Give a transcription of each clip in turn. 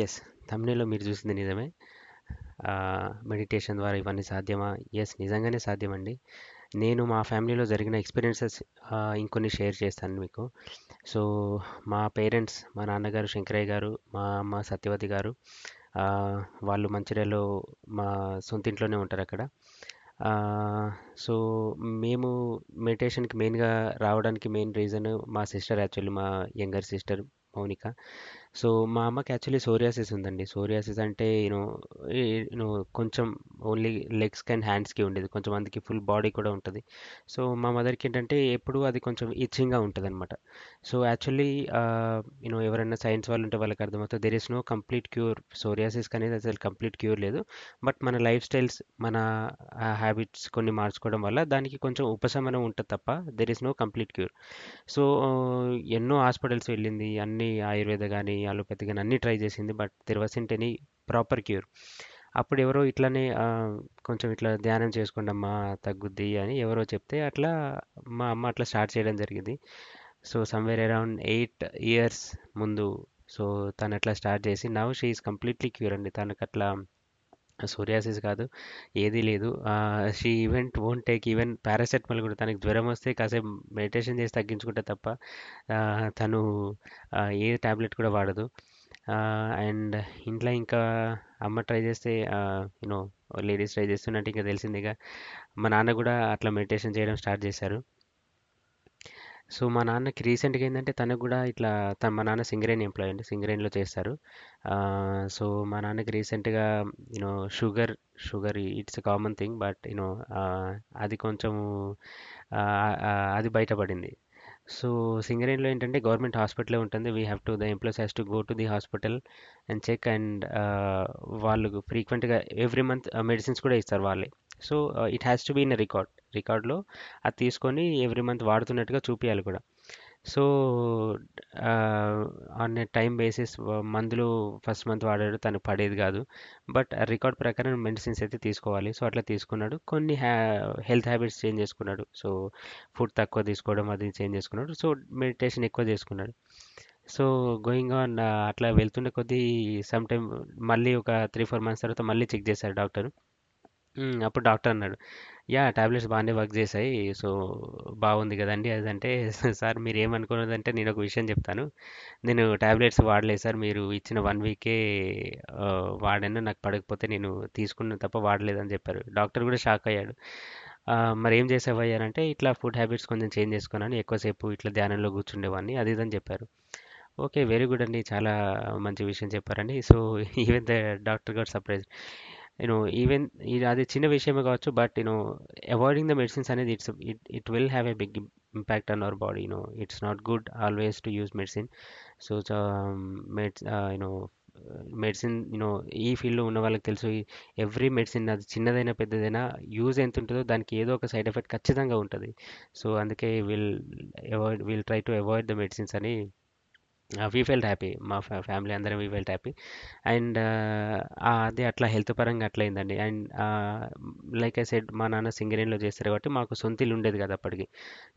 Yes. థంబ్‌నెయిల్‌లో మీరు చూసింది నిజమే. మెడిటేషన్ ద్వారా ఇవన్నీ సాధ్యమా? ఎస్, నిజంగానే సాధ్యమండి. నేను మా ఫ్యామిలీలో జరిగిన ఎక్స్‌పీరియన్సెస్ ఇంకొన్ని షేర్ చేస్తాను మీకు. సో, మా పేరెంట్స్, మా నాన్నగారు శంకరయ్య గారు, మా అమ్మ సత్యవతి గారు, వాళ్ళు మంచిర్యాలలో మా సొంత ఇంట్లోనే ఉంటారక్కడ. సో, మేము మెడిటేషన్‌కి మెయిన్‌గా రావడానికి మెయిన్ రీజన్ మా సిస్టర్, యాక్చువల్లీ మా యంగర్ సిస్టర్ మౌనిక. సో, మా అమ్మకి యాక్చువల్లీ సోరియాసిస్ ఉందండి. సోరియాసిస్ అంటే కొంచెం ఓన్లీ లెగ్స్‌కి అండ్ హ్యాండ్స్‌కి ఉండేది. కొంచెంమందికి ఫుల్ బాడీ కూడా ఉంటది. సో, మా మదర్‌కి ఏంటంటే ఎప్పుడూ అది కొంచెం ఇచ్చింగ్‌గా ఉంటదనమాట. సో, యాక్చువల్లీ ఎవరైనా సైన్స్ వాళ్ళు ఉంటే వాళ్ళకి అర్థమవుతది. There is no complete cure. సోరియాసిస్‌కి అనేది అసలు కంప్లీట్ క్యూర్ లేదు. బట్ మన లైఫ్ స్టైల్స్, మన హ్యాబిట్స్ కొన్ని మార్చుకోవడం వల్ల దానికి కొంచెం ఉపశమనం ఉంటది తప్ప there is no complete cure. So, ఎన్నో హాస్పిటల్స్ వెళ్ళింది. అన్ని ఆయుర్వేద గాని, అలోపతి గాని అన్నీ ట్రై చేసింది. But there wasn't any proper cure. అప్పుడు ఎవరో ఇట్లనే కొంచెం ఇట్లా ధ్యానం చేసుకోండమ్మా తగ్గుద్ది అని ఎవరో చెప్తే అట్లా మా అమ్మ అట్లా స్టార్ట్ చేయడం జరిగింది. సో, సమ్‌వేర్ అరౌండ్ 8 ఇయర్స్ ముందు. సో, తను అట్లా స్టార్ట్ చేసి now she is completely cure అండి. తనకట్లా సోరియాసిస్ కాదు, ఏదీ లేదు. She won't take even paracetamol కూడా. తనకి జ్వరం వస్తే కాసేపు మెడిటేషన్ చేసి తగ్గించుకుంటే తప్ప తను ఏ టాబ్లెట్ కూడా వాడదు. అండ్ ఇంట్లో ఇంకా అమ్మ ట్రై చేస్తే యూనో లేడీస్ ట్రై చేస్తున్నట్టు ఇంకా తెలిసిందిగా. మా నాన్న కూడా అట్లా మెడిటేషన్ చేయడం స్టార్ట్ చేశారు. సో, మా నాన్నకి రీసెంట్గా ఏంటంటే తనకు కూడా ఇట్లా మా నాన్న సింగరేణి ఎంప్లాయ్ అండి. సింగరేణిలో చేస్తారు. సో, మా నాన్నకి రీసెంట్గా you know sugar sugar it's a common thing. But అది కొంచెం అది బయటపడింది. సో, సింగరేణిలో ఏంటంటే గవర్నమెంట్ హాస్పిటలే ఉంటుంది. The employees has to go to the hospital and check. And వాళ్ళు ఫ్రీక్వెంట్గా ఎవ్రీ మంత్ మెడిసిన్స్ కూడా ఇస్తారు వాళ్ళే. So, it has to be in రికార్డ్లో అది తీసుకొని ఎవ్రీ మంత్ వాడుతున్నట్టుగా చూపియాలి కూడా. So, on a time basis మందులు ఫస్ట్ మంత్ వాడాడు, తను పడేది కాదు. బట్ రికార్డ్ ప్రకారం మెడిసిన్స్ అయితే తీసుకోవాలి. సో, అట్లా తీసుకున్నాడు. కొన్ని హెల్త్ హ్యాబిట్స్ చేంజ్ చేసుకున్నాడు. సో, ఫుడ్ తక్కువ తీసుకోవడం అది చేంజ్ చేసుకున్నాడు. సో, మెడిటేషన్ ఎక్కువ చేసుకున్నాడు. సో, గోయింగ్ ఆన్ అట్లా వెళ్తుండే కొద్దీ సమ్ టైమ్ మళ్ళీ ఒక 3-4 మంత్స్ తర్వాత మళ్ళీ చెక్ చేశారు డాక్టర్. అప్పుడు డాక్టర్ అన్నాడు, టాబ్లెట్స్ బాగానే వర్క్ చేశాయి. సో, బాగుంది కదండి అదంటే. సార్ మీరు ఏమనుకున్నదంటే నేను ఒక విషయం చెప్తాను. నేను టాబ్లెట్స్ వాడలేదు సార్. మీరు ఇచ్చిన 1 వీకే వాడాను. నాకు పడకపోతే నేను తీసుకున్న తప్ప వాడలేదని చెప్పారు. డాక్టర్ కూడా షాక్ అయ్యాడు. మరి ఏం చేసేవయ్యా అంటే ఇట్లా ఫుడ్ హ్యాబిట్స్ కొంచెం చేంజ్ చేసుకున్నాను. ఎక్కువసేపు ఇట్లా ధ్యానంలో కూర్చుండేవాడిని అది ఇది అని చెప్పారు. ఓకే, వెరీ గుడ్ అండి. చాలా మంచి విషయం చెప్పారండి. So, even the doctor got surprise. Even ఇది అది చిన్న విషయమే కావచ్చు. బట్ అవాయిడింగ్ ద మెడిసిన్స్ అనేది it will have a big impact on our body. It's not good always to use medicine. So, meds medicine ఈ ఫీల్డ్లో ఉన్న వాళ్ళకి తెలుసు. ఎవ్రీ మెడిసిన్ అది చిన్నదైనా పెద్దదైనా యూజ్ ఎంత ఉంటుందో దానికి ఏదో ఒక సైడ్ ఎఫెక్ట్ ఖచ్చితంగా ఉంటుంది. సో, అందుకే will try to avoid the medicines అని. We felt happy. మా ఫ్యామిలీ అందరం వీ ఫెల్ట్ హ్యాపీ. అండ్ అదే అట్లా హెల్త్ పరంగా అట్లా అయిందండి. అండ్ లైక్ ఐ సెడ్ మా నాన్న సింగరేణిలో చేస్తారు కాబట్టి మాకు సొంత ఇల్లు ఉండేది కదా అప్పటికి.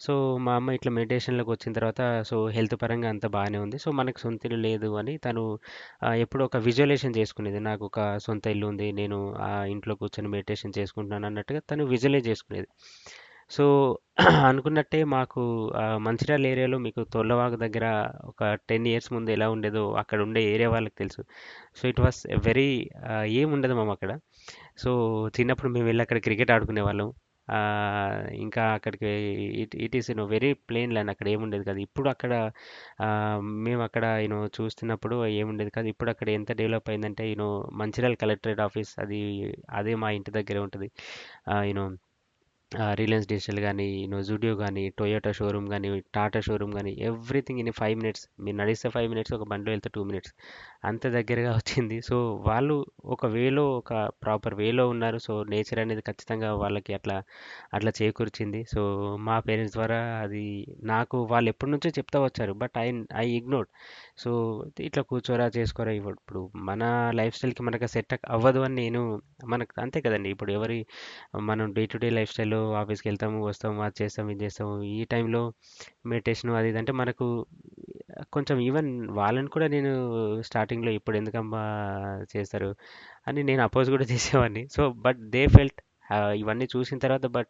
సో, మా అమ్మ ఇట్లా మెడిటేషన్లోకి వచ్చిన తర్వాత సో హెల్త్ పరంగా అంత బాగానే ఉంది. సో, మనకు సొంత ఇల్లు లేదు అని తను ఎప్పుడో ఒక విజువలైజేషన్ చేసుకునేది. నాకు ఒక సొంత ఇల్లు ఉంది, నేను ఆ ఇంట్లో కూర్చొని మెడిటేషన్ చేసుకుంటున్నాను అన్నట్టుగా తను విజువలైజ్ చేసుకునేది. సో, అనుకున్నట్టే మాకు మంచిర్యాల ఏరియాలో మీకు తొర్లవాగు దగ్గర ఒక 10 ఇయర్స్ ముందు ఎలా ఉండేదో అక్కడ ఉండే ఏరియా వాళ్ళకి తెలుసు. సో, ఇట్ వాస్ వెరీ ఏముండదు మామ అక్కడ. సో, చిన్నప్పుడు మేము వెళ్ళి అక్కడ క్రికెట్ ఆడుకునేవాళ్ళం. ఇంకా అక్కడికి it is very plain land. అక్కడ ఏముండేది కాదు. ఇప్పుడు అక్కడ మేము అక్కడ చూస్తున్నప్పుడు ఏముండేది కాదు. ఇప్పుడు అక్కడ ఎంత డెవలప్ అయిందంటే మంచిర్యాల కలెక్టరేట్ ఆఫీస్ అది అదే మా ఇంటి దగ్గరే ఉంటుంది. యూనో రిలయన్స్ డిజిటల్ కానీ, జూడియో కానీ, టొయోటా షోరూమ్ కానీ, టాటా షోరూమ్ కానీ, ఎవ్రీథింగ్ ఇన్ 5 మినిట్స్. మీరు నడిస్తే 5 మినిట్స్, ఒక బండిలో వెళ్తే 2 మినిట్స్. అంత దగ్గరగా వచ్చింది. సో, వాళ్ళు ఒక ప్రాపర్ వేలో ఉన్నారు. సో, నేచర్ అనేది ఖచ్చితంగా వాళ్ళకి అట్లా అట్లా చేకూర్చింది. సో, మా పేరెంట్స్ ద్వారా అది నాకు వాళ్ళు ఎప్పటి నుంచో చెప్తా వచ్చారు. But I ignored. సో, ఇట్లా కూర్చోరా చేసుకోరా, ఇప్పుడు మన లైఫ్ స్టైల్కి మనకు సెట్ అవ్వదు అని మనకు అంతే కదండి. ఇప్పుడు మనం డే టు డే లైఫ్ స్టైల్లో టైంలో ఆఫీస్కి వెళ్తాము వస్తాము అది చేస్తాము ఇది చేస్తాము ఈ టైంలో మెడిటేషన్ అది ఇది అంటే మనకు కొంచెం ఈవెన్ వాళ్ళని కూడా నేను స్టార్టింగ్లో ఇప్పుడు ఎందుకమ్మా చేస్తారు అని నేను అపోజ్ కూడా చేసేవాడిని. సో బట్ దే ఫెల్ట్ ఇవన్నీ చూసిన తర్వాత బట్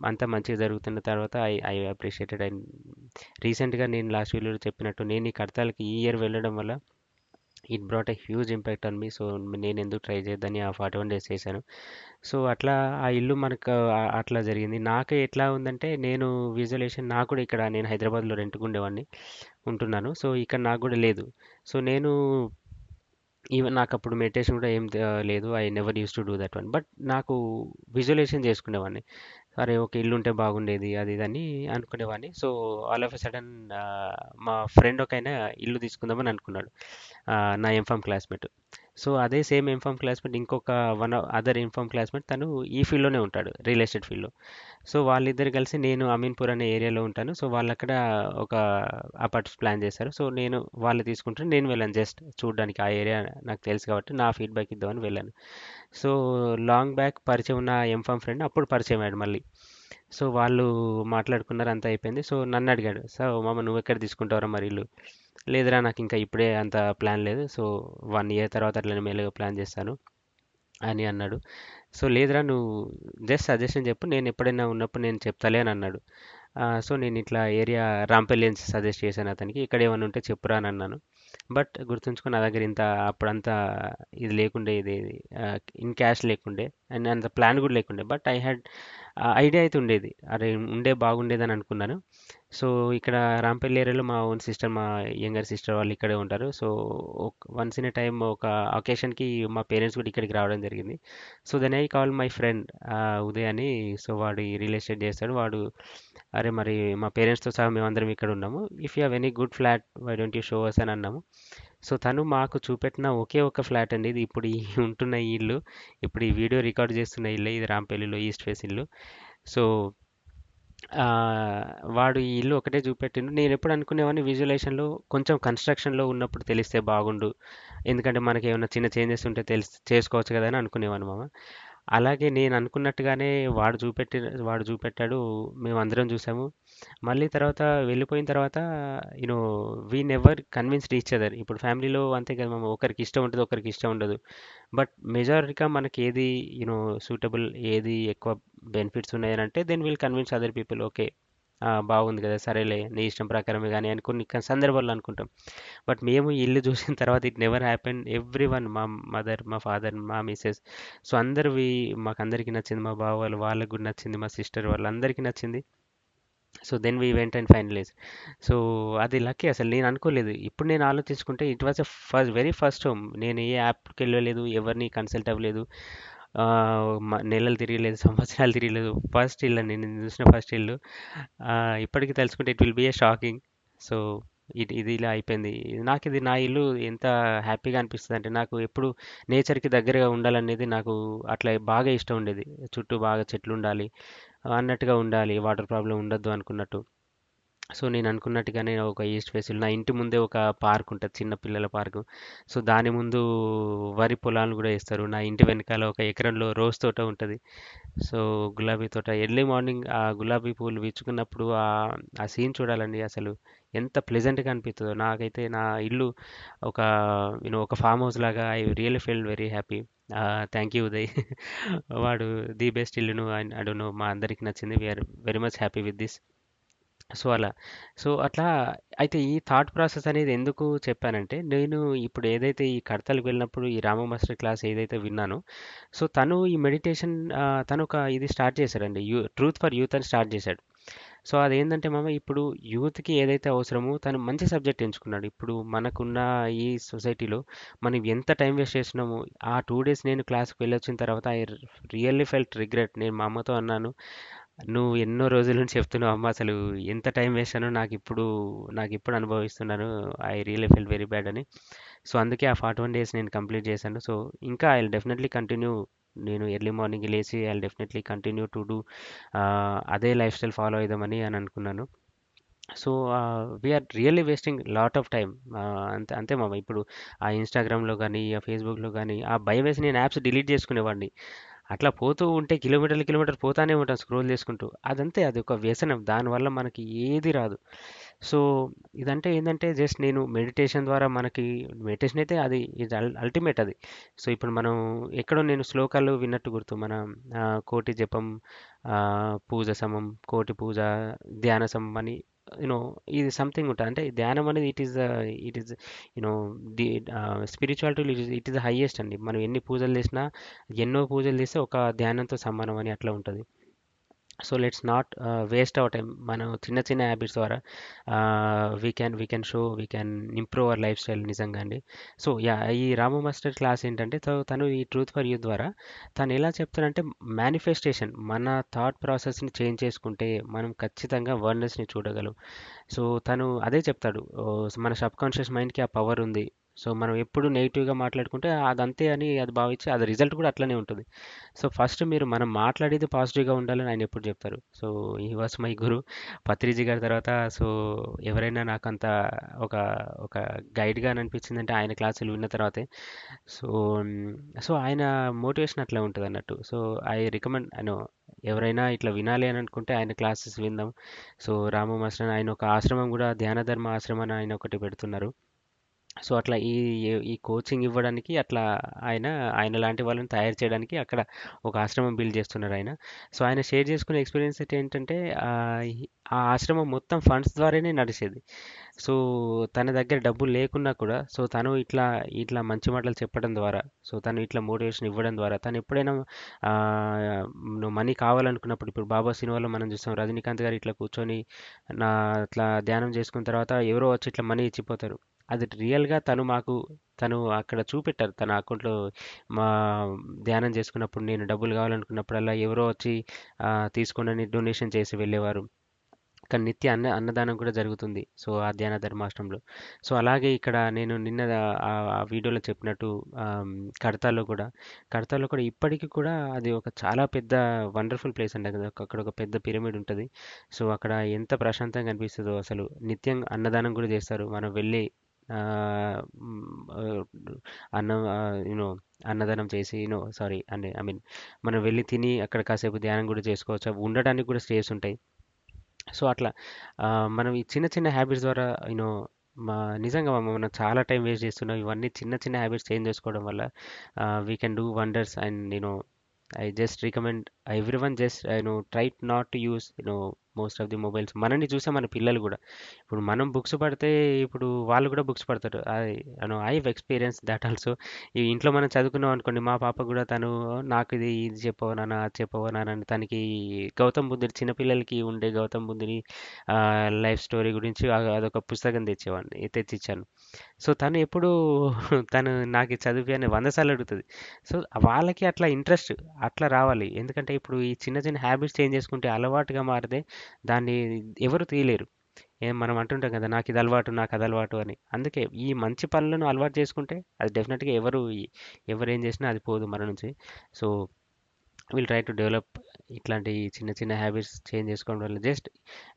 అంత మంచిగా జరుగుతున్న తర్వాత ఐ అప్రిషియేటెడ్. అండ్ రీసెంట్గా నేను లాస్ట్ వీడియోలో చెప్పినట్టు నేను ఈ కడతాలకి ఈ ఇయర్ వెళ్ళడం వల్ల it brought a huge impact on me. So నేను ఎందుకు ట్రై చేద్దని ఆ 41 డేస్ చేశాను. సో అట్లా ఆ ఇల్లు మనకు అట్లా జరిగింది. నాకు ఎట్లా ఉందంటే నేను విజువలైజేషన్ నాకు కూడా ఇక్కడ నేను హైదరాబాద్లో రెంట్కు ఉండేవాడిని ఉంటున్నాను. సో ఇక్కడ నాకు కూడా లేదు. సో నేను ఈవెన్ నాకు అప్పుడు మెడిటేషన్ కూడా ఏం లేదు. I never use to do that one. But నాకు విజువలైజేషన్ చేసుకునేవాడిని. అరే ఒక ఇల్లు ఉంటే బాగుండేది అది ఇది అని అనుకునేవాడిని. So all of a sudden మా ఫ్రెండ్ ఒక ఆయన ఇల్లు తీసుకుందామని అనుకున్నాడు. నా ఎంఫామ్ క్లాస్మేట్. సో అదే సేమ్ ఎంఫామ్ క్లాస్మేట్ ఇంకొక అదర్ ఎంఫామ్ క్లాస్మేట్ తను ఈ ఫీల్డ్లోనే ఉంటాడు, రియల్ ఎస్టేట్ ఫీల్డ్లో. సో వాళ్ళిద్దరు కలిసి నేను అమీన్పూర్ అనే ఏరియాలో ఉంటాను. సో వాళ్ళు అక్కడ ఒక అపార్ట్స్ ప్లాన్ చేశారు. సో నేను వాళ్ళు తీసుకుంటే నేను వెళ్ళాను జస్ట్ చూడడానికి. ఆ ఏరియా నాకు తెలుసు కాబట్టి నా ఫీడ్బ్యాక్ ఇద్దామని వెళ్ళాను. సో లాంగ్ బ్యాక్ పరిచయం ఉన్న ఎంఫామ్ ఫ్రెండ్ అప్పుడు పరిచయం అయ్యాడు మళ్ళీ. సో వాళ్ళు మాట్లాడుకున్నారు అంతా అయిపోయింది. సో నన్ను అడిగాడు, సో మామ నువ్వు ఎక్కడ తీసుకుంటావురా మరి ఇల్లు? లేదురా నాకు ఇంకా ఇప్పుడే అంత ప్లాన్ లేదు. సో 1 ఇయర్ తర్వాత అట్లనే మెల్లగా ప్లాన్ చేస్తాను అని అన్నాడు. సో లేదురా నువ్వు జస్ట్ సజెషన్ చెప్పు, నేను ఎప్పుడైనా ఉన్నప్పుడు నేను చెప్తాలే అని అన్నాడు. సో నేను ఇట్లా ఏరియా రాంపల్లి అని సజెస్ట్ చేశాను అతనికి. ఇక్కడ ఏమైనా ఉంటే చెప్పురా అని అన్నాను. బట్ గుర్తుంచుకో నా దగ్గర ఇంత అప్పుడంతా ఇది లేకుండే, ఇది ఇన్ క్యాష్ లేకుండే అండ్ అంత ప్లాన్ కూడా లేకుండే. బట్ ఐ హ్యాడ్ ఐడియా అయితే ఉండేది, అరే ఉండే బాగుండేదని అనుకున్నాను. సో ఇక్కడ రాంపల్లి ఏరియాలో మా ఓన్ సిస్టర్, మా యంగర్ సిస్టర్ వాళ్ళు ఇక్కడే ఉంటారు. So once in a time ఒక అకేషన్కి మా పేరెంట్స్ కూడా ఇక్కడికి రావడం జరిగింది. So then I call my friend Uday అని. సో వాడు ఈ రియల్ ఎస్టేట్ చేస్తాడు. వాడు అరే మరి మా పేరెంట్స్తో సహా మేమందరం ఇక్కడ ఉన్నాము, if you have any good flat why don't you show us అని అన్నాము. సో తను మాకు చూపెట్టిన ఒకే ఒక ఫ్లాట్ అండి ఇది. ఇప్పుడు ఈ ఉంటున్న ఈ ఇల్లు, ఇప్పుడు ఈ వీడియో రికార్డ్ చేస్తున్న ఇల్లు ఇది రాంపల్లిలో ఈస్ట్ ఫేస్ ఇల్లు. సో ఆ, వాడు ఈ ఇల్లు ఒకటే చూపెట్టిండు. నేను ఎప్పుడు అనుకునేవాడిని విజువలైజేషన్లో కొంచెం కన్స్ట్రక్షన్లో ఉన్నప్పుడు తెలిస్తే బాగుండు, ఎందుకంటే మనకి ఏమైనా చిన్న చేంజెస్ ఉంటే చేసుకోవచ్చు కదా అని అనుకునేవాను మామ. అలాగే నేను అనుకున్నట్టుగానే వాడు చూపెట్టాడు, మేమందరం చూసాము. మళ్ళీ తర్వాత వెళ్ళిపోయిన తర్వాత you know we never convinced each other. ఇప్పుడు ఫ్యామిలీలో అంతే కదా మామ, ఒకరికి ఇష్టం ఉంటుంది ఒకరికి ఇష్టం ఉండదు. బట్ మెజారిటీగా మనకి ఏది సూటబుల్, ఏది ఎక్కువ బెనిఫిట్స్ ఉన్నాయని అంటే then will convince other people. Okay బాగుంది కదా సరేలే నీ ఇష్టం ప్రకారమే కానీ అని కొన్ని సందర్భాల్లో అనుకుంటాం. బట్ మేము ఈ ఇల్లు చూసిన తర్వాత it never happen. Every one, మా మదర్, మా ఫాదర్, మా మిసెస్, సో అందరివి మాకు అందరికీ నచ్చింది. మా బావ వాళ్ళు వాళ్ళకు కూడా నచ్చింది, మా సిస్టర్ వాళ్ళందరికీ నచ్చింది. So then we went and finalize. So అది లక్కీ, అసలు నేను అనుకోలేదు. ఇప్పుడు నేను ఆలోచించుకుంటే it was a very first home. నేను ఏ యాప్కి వెళ్ళలేదు, ఎవరిని కన్సల్ట్ అవ్వలేదు, ఆ, నెలలు తిరగలేదు, సంవత్సరాలు తిరగలేదు. ఫస్ట్ ఇల్లు అండి నేను చూసిన ఫస్ట్ ఇల్లు. ఆ, ఇప్పటికి తెలుసుకుంటే it will be A shocking. So ఇది ఇలా అయిపోయింది. నాకు ఇది నా ఇల్లు ఎంత హ్యాపీగా అనిపిస్తుంది అంటే, నాకు ఎప్పుడు నేచర్కి దగ్గరగా ఉండాలనేది నాకు అట్లా బాగా ఇష్టం ఉండేది. చుట్టూ బాగా చెట్లు ఉండాలి అన్నట్టుగా ఉండాలి, వాటర్ ప్రాబ్లం ఉండొద్దు అనుకున్నట్టు. సో నేను అనుకున్నట్టుగానే ఒక ఈస్ట్ ఫేస్లో నా ఇంటి ముందే ఒక పార్క్ ఉంటుంది, చిన్న పిల్లల పార్కు. సో దాని ముందు వరి పొలాలు కూడా వేస్తారు. నా ఇంటి వెనకాల ఒక ఎకరంలో రోజ్ తోట ఉంటుంది. సో గులాబీ తోట, ఎర్లీ మార్నింగ్ ఆ గులాబీ పూలు విచ్చుకున్నప్పుడు ఆ సీన్ చూడాలండి అసలు ఎంత ప్లెజెంట్గా అనిపిస్తుందో. నాకైతే నా ఇల్లు ఒక ఒక ఫామ్ హౌస్ లాగా I really feel very happy. Thank you Uday. వాడు ది బెస్ట్ ఇల్లును ఐ డోంట్ నో మా అందరికి నచ్చింది. We are very much happy with this. So అలా. సో అట్లా అయితే ఈ థాట్ ప్రాసెస్ అనేది ఎందుకు చెప్పానంటే, నేను ఇప్పుడు ఏదైతే ఈ కడతలకు వెళ్ళినప్పుడు ఈ రామ మాస్టర్ క్లాస్ ఏదైతే విన్నానో, సో తను ఈ మెడిటేషన్ తను ఒక ఇది స్టార్ట్ చేశాడండి, ట్రూత్ ఫర్ యూత్ అని స్టార్ట్ చేశాడు. సో అదేంటంటే మామ, ఇప్పుడు యూత్కి ఏదైతే అవసరమో తను మంచి సబ్జెక్ట్ ఎంచుకున్నాడు. ఇప్పుడు మనకున్న ఈ సొసైటీలో మనం ఎంత టైం వేస్ట్ చేస్తున్నామో, ఆ 2 డేస్ నేను క్లాస్కి వెళ్ళొచ్చిన తర్వాత ఐ రియల్లీ ఫెల్ట్ రిగ్రెట్. నేను మా అమ్మతో అన్నాను, నువ్వు ఎన్నో రోజుల నుంచి చెప్తున్నావు అమ్మ, అసలు ఎంత టైం వేసానో నాకు ఇప్పుడు అనుభవిస్తున్నాను. I really feel very bad అని. సో అందుకే ఆ 41 డేస్ నేను కంప్లీట్ చేశాను. సో ఇంకా ఐ డెఫినెట్లీ కంటిన్యూ. నేను ఎర్లీ మార్నింగ్ లేచి I definitely continue to do అదే లైఫ్ స్టైల్ ఫాలో అవుదామని అని అనుకున్నాను. So we are really wasting lot of time. అంతే అంతే మామ. ఇప్పుడు ఆ ఇన్స్టాగ్రామ్లో కానీ ఆ ఫేస్బుక్లో కానీ ఆ భయం వేసి నేను యాప్స్ డిలీట్ చేసుకునేవాడిని. అట్లా పోతూ ఉంటే కిలోమీటర్లు కిలోమీటర్ పోతానే ఉంటాం స్క్రోల్ చేసుకుంటూ. అదంతే, అది ఒక వ్యసనం. దానివల్ల మనకి ఏది రాదు. సో ఇదంటే ఏంటంటే జస్ట్ నేను మెడిటేషన్ ద్వారా మనకి మెడిటేషన్ అయితే అది ఇది అల్టిమేట్ అది. సో ఇప్పుడు మనం ఎక్కడో నేను శ్లోకాలు విన్నట్టు గుర్తు మన కోటి జపం, ఆ, పూజ సమం, కోటి పూజ, ధ్యాన సమం అని యూనో ఇది సంథింగ్ ఉంటుంది. అంటే ధ్యానం అనేది it is you know the spirituality it is the highest అండి. మనం ఎన్ని పూజలు చేసినా, ఎన్నో పూజలు చేస్తే ఒక ధ్యానంతో సమానం అని అట్లా ఉంటుంది. So let's not waste our time. మనం చిన్న చిన్న హ్యాబిట్స్ ద్వారా we can improve our life style నిజంగా అండి. సో యా, ఈ రాము మాస్టర్ క్లాస్ ఏంటంటే తను ఈ ట్రూత్ ఫర్ యూ ద్వారా తను ఎలా చెప్తారంటే మేనిఫెస్టేషన్, మన థాట్ ప్రాసెస్ని చేంజ్ చేసుకుంటే మనం ఖచ్చితంగా వర్నెస్ని చూడగలం. సో తను అదే చెప్తాడు, ఓ, మన సబ్ కాన్షియస్ మైండ్కి ఆ పవర్ ఉంది. సో మనం ఎప్పుడు నెగిటివ్గా మాట్లాడుకుంటే అదంతే అని అది భావించి అది రిజల్ట్ కూడా అట్లనే ఉంటుంది. సో ఫస్ట్ మనం మాట్లాడేది పాజిటివ్గా ఉండాలని ఆయన ఎప్పుడు చెప్తారు. సో ఈ వాస్ మై గురు పత్రిజీ గారి తర్వాత. సో ఎవరైనా నాకంత ఒక ఒక గైడ్గా అనిపించిందంటే ఆయన క్లాసులు విన్న తర్వాతే. సో సో ఆయన మోటివేషన్ అట్లా ఉంటుంది అన్నట్టు. సో ఐ రికమెండ్ ఆయన, ఎవరైనా ఇట్లా వినాలి అని అనుకుంటే ఆయన క్లాసెస్ విందాం. సో రాము మాస్టర్ ఆయన ఒక ఆశ్రమం కూడా, ధ్యాన ధర్మ ఆశ్రమం అని ఆయన ఒకటి పెడుతున్నారు. సో అట్లా ఈ కోచింగ్ ఇవ్వడానికి అట్లా ఆయన ఆయన లాంటి వాళ్ళని తయారు చేయడానికి అక్కడ ఒక ఆశ్రమం బిల్డ్ చేస్తున్నారు ఆయన. సో ఆయన షేర్ చేసుకునే ఎక్స్పీరియన్స్ అయితే ఏంటంటే ఆ ఆ ఆశ్రమం మొత్తం ఫండ్స్ ద్వారానే నడిచేది. సో తన దగ్గర డబ్బులు లేకున్నా కూడా, సో తను ఇట్లా ఇట్లా మంచి మాటలు చెప్పడం ద్వారా, సో తను ఇట్లా మోటివేషన్ ఇవ్వడం ద్వారా, తను ఎప్పుడైనా ఆ, నువ్వు మనీ కావాలనుకున్నప్పుడు, ఇప్పుడు బాబా సినిమాలో మనం చూస్తాం రజనీకాంత్ గారు ఇట్లా కూర్చొని నా అట్లా ధ్యానం చేసుకున్న తర్వాత ఎవరో వచ్చి ఇట్లా మనీ ఇచ్చిపోతారు. అది రియల్గా తను అక్కడ చూపెట్టారు తన అకౌంట్లో. మా ధ్యానం చేసుకున్నప్పుడు నేను డబ్బులు కావాలనుకున్నప్పుడల్లా ఎవరో వచ్చి తీసుకోండి డొనేషన్ చేసి వెళ్ళేవారు. కానీ నిత్య అన్నదానం కూడా జరుగుతుంది సో ఆ ధ్యాన ధర్మాశ్రమంలో. సో అలాగే ఇక్కడ నేను నిన్న ఆ వీడియోలో చెప్పినట్టు ఆమ్, కడతాలో కూడా కడతాలో కూడా ఇప్పటికీ కూడా అది ఒక చాలా పెద్ద వండర్ఫుల్ ప్లేస్ అండి. అక్కడ ఒక పెద్ద పిరమిడ్ ఉంటుంది. సో అక్కడ ఎంత ప్రశాంతంగా అనిపిస్తుందో అసలు. నిత్యం అన్నదానం కూడా చేస్తారు. మనం వెళ్ళి ఆ, మ్, ఆ, అన్నం యూనో అన్నదానం చేసి సారీ అండి, ఐ మీన్ మనం వెళ్ళి తిని అక్కడ కాసేపు ధ్యానం కూడా చేసుకోవచ్చు. అవి ఉండడానికి కూడా స్టేస్ ఉంటాయి. సో అట్లా ఆ, మనం ఈ చిన్న చిన్న హ్యాబిట్స్ ద్వారా యూనో మా నిజంగా మనం చాలా టైం వేస్ట్ చేస్తున్నాం. ఇవన్నీ చిన్న చిన్న హ్యాబిట్స్ చేంజ్ చేసుకోవడం వల్ల we can do wonders. And I just recommend everyone just try not to use most of the mobiles. మనల్ని చూసే మన పిల్లలు కూడా ఇప్పుడు మనం బుక్స్ పడితే ఇప్పుడు వాళ్ళు కూడా బుక్స్ పడతారు. I experience that also. ఈ ఇంట్లో మనం చదువుకున్నాం అనుకోండి, మా పాప కూడా తను నాకు ఇది చెప్పవా నాన్న, అది చెప్పవా నాన్న అని తనకి గౌతమ్ బుద్ధుడు, చిన్నపిల్లలకి ఉండే గౌతమ్ బుద్ధుని లైఫ్ స్టోరీ గురించి అదొక పుస్తకం తెచ్చిచ్చాను. సో తను ఎప్పుడు తను నాకు ఇది చదివి అని 100 సార్లు అడుగుతుంది. సో వాళ్ళకి అట్లా ఇంట్రెస్ట్ అట్లా రావాలి. ఎందుకంటే ఇప్పుడు ఈ చిన్న చిన్న హ్యాబిట్స్ చేంజ్ చేసుకుంటే అలవాటుగా మారితే దాన్ని ఎవరు తీయలేరు. మనం అంటుంటాం కదా, నాకు ఇది అలవాటు, నాకు అది అలవాటు అని. అందుకే ఈ మంచి పనులను అలవాటు చేసుకుంటే అది డెఫినెట్గా ఎవరు ఏం చేసినా అది పోదు మన నుంచి. So will try to develop ఇట్లాంటి చిన్న చిన్న హ్యాబిట్స్ చేంజ్ చేసుకోవడం వల్ల జస్ట్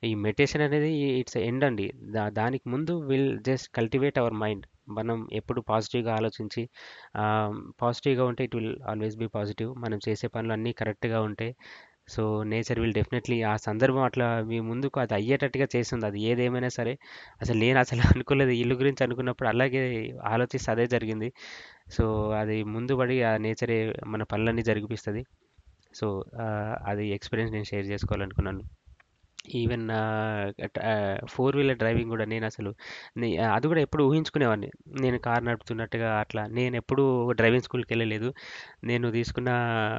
ఈ మెడిటేషన్ అనేది ఇట్స్ ఎండ్ అండి. దానికి ముందు will just cultivate our mind. మనం ఎప్పుడు పాజిటివ్గా ఆలోచించి పాజిటివ్గా ఉంటే it will always be positive. మనం చేసే పనులు అన్నీ కరెక్ట్గా ఉంటే సో నేచర్ విల్ డెఫినెట్లీ ఆ సందర్భం అట్లా మీ ముందుకు అది అయ్యేటట్టుగా చేస్తుంది. అది ఏదేమైనా సరే. అసలు నేను అసలు అనుకోలేదు ఇల్లు గురించి అనుకున్నప్పుడు అలాగే ఆలోచిస్తే అదే జరిగింది. సో అది ముందు పడి ఆ నేచరే మన పనులన్నీ జరిగిపిస్తుంది. సో అది ఎక్స్పీరియన్స్ నేను షేర్ చేసుకోవాలనుకున్నాను. ఈవెన్ ఫోర్ వీలర్ డ్రైవింగ్ కూడా నేను అసలు అది కూడా ఎప్పుడు ఊహించుకునేవాడిని. నేను కార్ నడుపుతున్నట్టుగా అట్లా నేను ఎప్పుడు డ్రైవింగ్ స్కూల్కి వెళ్ళలేదు. నేను తీసుకున్న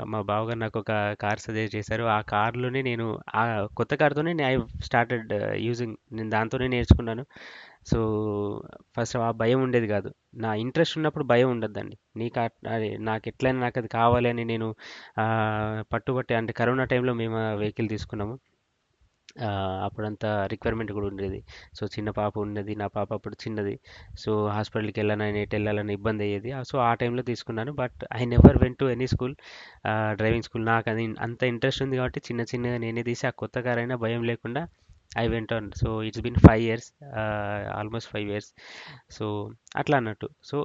మా బావగారు నాకు ఒక కార్ సజెస్ట్ చేశారు. ఆ కార్లోనే నేను ఆ కొత్త కార్తోనే ఐ స్టార్టెడ్ యూజింగ్. నేను దాంతోనే నేర్చుకున్నాను. సో ఫస్ట్ ఆ భయం ఉండేది కాదు. నా ఇంట్రెస్ట్ ఉన్నప్పుడు భయం ఉండద్దండి. అది నాకు ఎట్లయినా నాకు అది కావాలి అని నేను ఆ, పట్టుబట్టి, అంటే కరోనా టైంలో మేము వెహికల్ తీసుకున్నాము. అప్పుడంత రిక్వైర్మెంట్ కూడా ఉండేది. సో చిన్న పాప ఉన్నది, నా పాప అప్పుడు చిన్నది. సో హాస్పిటల్కి వెళ్ళాలని ఎటు వెళ్ళాలని ఇబ్బంది అయ్యేది. సో ఆ టైంలో తీసుకున్నాను. But I never went to any school, driving school. నాకు అది అంత ఇంట్రెస్ట్ ఉంది కాబట్టి చిన్న చిన్నగా నేనే తీసి ఆ కొత్త కార్ అయినా భయం లేకుండా I went on. So it's been 5 years, almost 5 years. So అట్లా అన్నట్టు. సో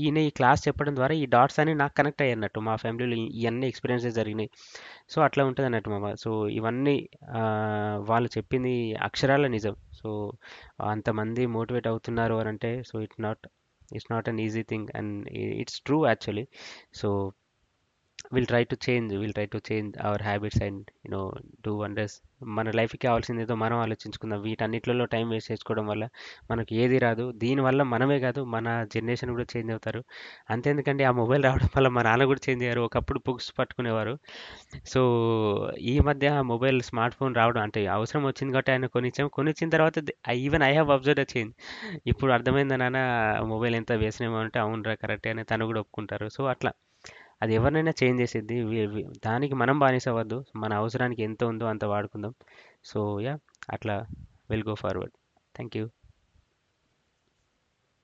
ఈయన ఈ క్లాస్ చెప్పడం ద్వారా ఈ డాట్స్ అని నాకు కనెక్ట్ అయ్యాయి అన్నట్టు. మా ఫ్యామిలీలో ఇవన్నీ ఎక్స్పీరియన్సెస్ జరిగినాయి. సో అట్లా ఉంటుంది అన్నట్టు మామ. సో ఇవన్నీ ఆ, వాళ్ళు చెప్పింది అక్షరాల నిజం. సో అంతమంది మోటివేట్ అవుతున్నారు అని అంటే, so it's not an easy thing and it's true actually. So will try to change our habits and do wonders. మన లైఫ్కి కావాల్సింది ఏదో మనం ఆలోచించుకుందాం. వీటన్నిటిలో టైం వేస్ట్ చేసుకోవడం వల్ల మనకి ఏది రాదు. దీనివల్ల మనమే కాదు, మన జనరేషన్ కూడా చేంజ్ అవుతారు. అంతేందుకండి, ఆ మొబైల్ రావడం వల్ల మా నాన్న కూడా చేంజ్ అయ్యారు. ఒకప్పుడు బుక్స్ పట్టుకునేవారు. సో ఈ మధ్య మొబైల్ స్మార్ట్ ఫోన్ రావడం అంటే అవసరం వచ్చింది కాబట్టి ఆయన కొనిచ్చిన తర్వాత even I have observe the change. ఇప్పుడు అర్థమైందా నాన్న, మొబైల్ ఎంత వేసినేమో అంటే అవునరా కరెక్టే అని తను కూడా ఒప్పుకుంటారు. సో అట్లా అది ఎవరినైనా చేంజ్ చేసేది. దానికి మనం బానిస అవ్వద్దు. మన అవసరానికి ఎంత ఉందో అంత వాడుకుందాం. సో యా, అట్లా will go forward. Thank you.